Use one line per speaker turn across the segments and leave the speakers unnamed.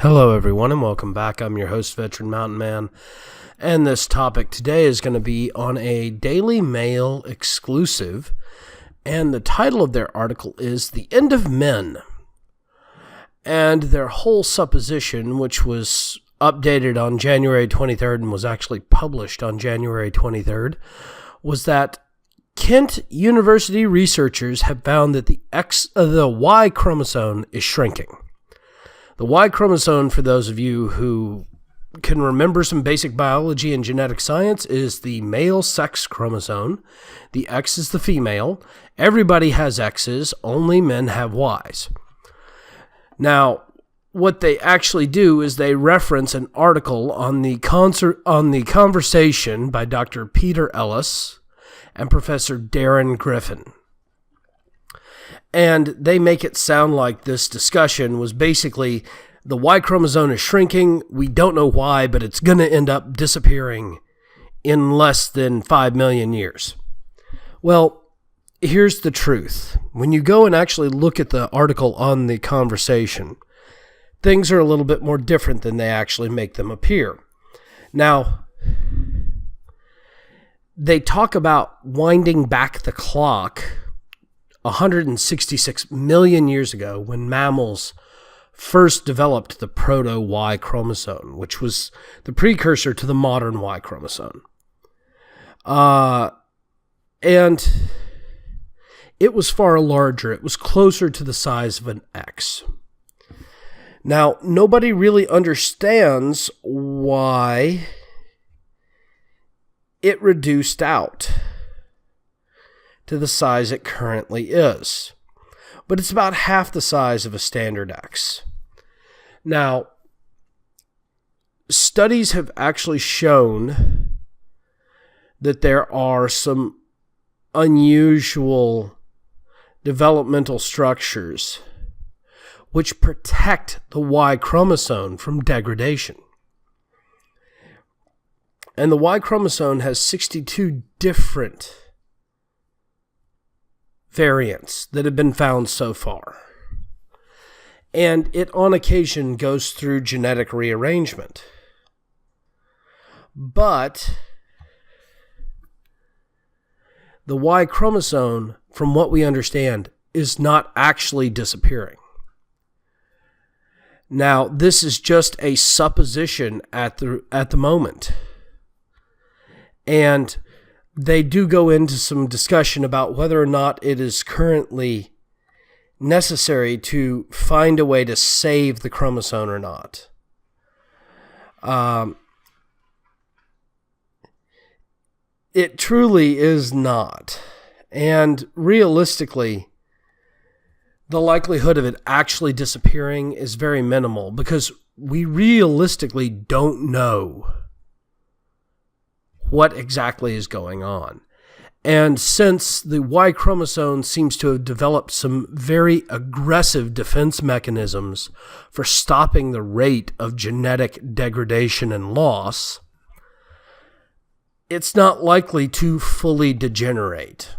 Hello everyone and welcome back. I'm your host, Veteran Mountain Man, and this topic today is going to be on a Daily Mail exclusive, and the title of their article is The End of Men. And their whole supposition, which was updated on January 23rd and was actually published on January 23rd, was that Kent University researchers have found that the Y chromosome is shrinking. The Y chromosome, for those of you who can remember some basic biology and genetic science, is the male sex chromosome. The X is the female. Everybody has X's, only men have Y's. Now, what they actually do is they reference an article on the conversation by Dr. Peter Ellis and Professor Darren Griffin. And they make it sound like this discussion was basically the Y chromosome is shrinking. We don't know why, but it's going to end up disappearing in less than 5 million years. Well, here's the truth. When you go and actually look at the article on the conversation, things are a little bit more different than they actually make them appear. Now, they talk about winding back the clock 166 million years ago when mammals first developed the proto-Y chromosome, which was the precursor to the modern Y chromosome. And it was far larger. It was closer to the size of an X. Now, nobody really understands why it reduced out to the size it currently is. But it's about half the size of a standard X. Now, studies have actually shown that there are some unusual developmental structures which protect the Y chromosome from degradation. And the Y chromosome has 62 different variants that have been found so far. And it on occasion goes through genetic rearrangement. But the Y chromosome, from what we understand, is not actually disappearing. Now, this is just a supposition at the moment. And they do go into some discussion about whether or not it is currently necessary to find a way to save the chromosome or not. It truly is not. And realistically, the likelihood of it actually disappearing is very minimal because we realistically don't know what exactly is going on. And since the Y chromosome seems to have developed some very aggressive defense mechanisms for stopping the rate of genetic degradation and loss, it's not likely to fully degenerate.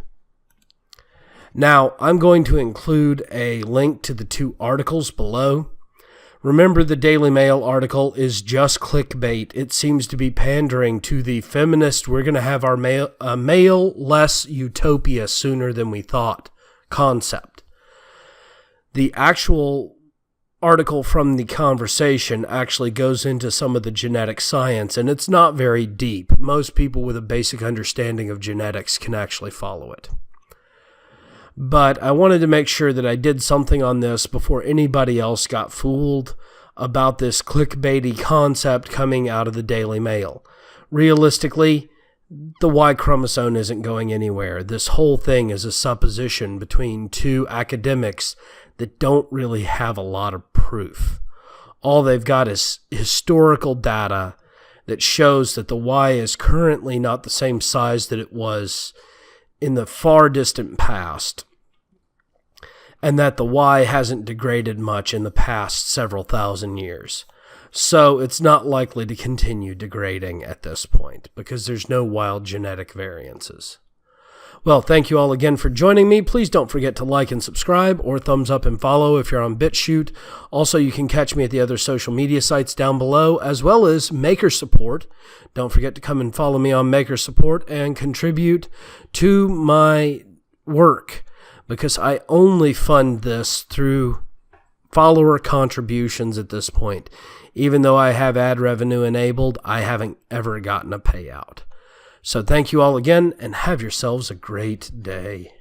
Now, I'm going to include a link to the two articles below. Remember, the Daily Mail article is just clickbait. It seems to be pandering to the feminist, we're going to have our male-less utopia sooner than we thought concept. The actual article from the conversation actually goes into some of the genetic science, and it's not very deep. Most people with a basic understanding of genetics can actually follow it. But I wanted to make sure that I did something on this before anybody else got fooled about this clickbaity concept coming out of the Daily Mail. Realistically, the Y chromosome isn't going anywhere. This whole thing is a supposition between two academics that don't really have a lot of proof. All they've got is historical data that shows that the Y is currently not the same size that it was in the far distant past, and that the Y hasn't degraded much in the past several thousand years. So it's not likely to continue degrading at this point because there's no wild genetic variances. Well, thank you all again for joining me. Please don't forget to like and subscribe or thumbs up and follow if you're on BitChute. Also, you can catch me at the other social media sites down below, as well as Maker Support. Don't forget to come and follow me on Maker Support and contribute to my work, because I only fund this through follower contributions at this point. Even though I have ad revenue enabled, I haven't ever gotten a payout. So thank you all again, and have yourselves a great day.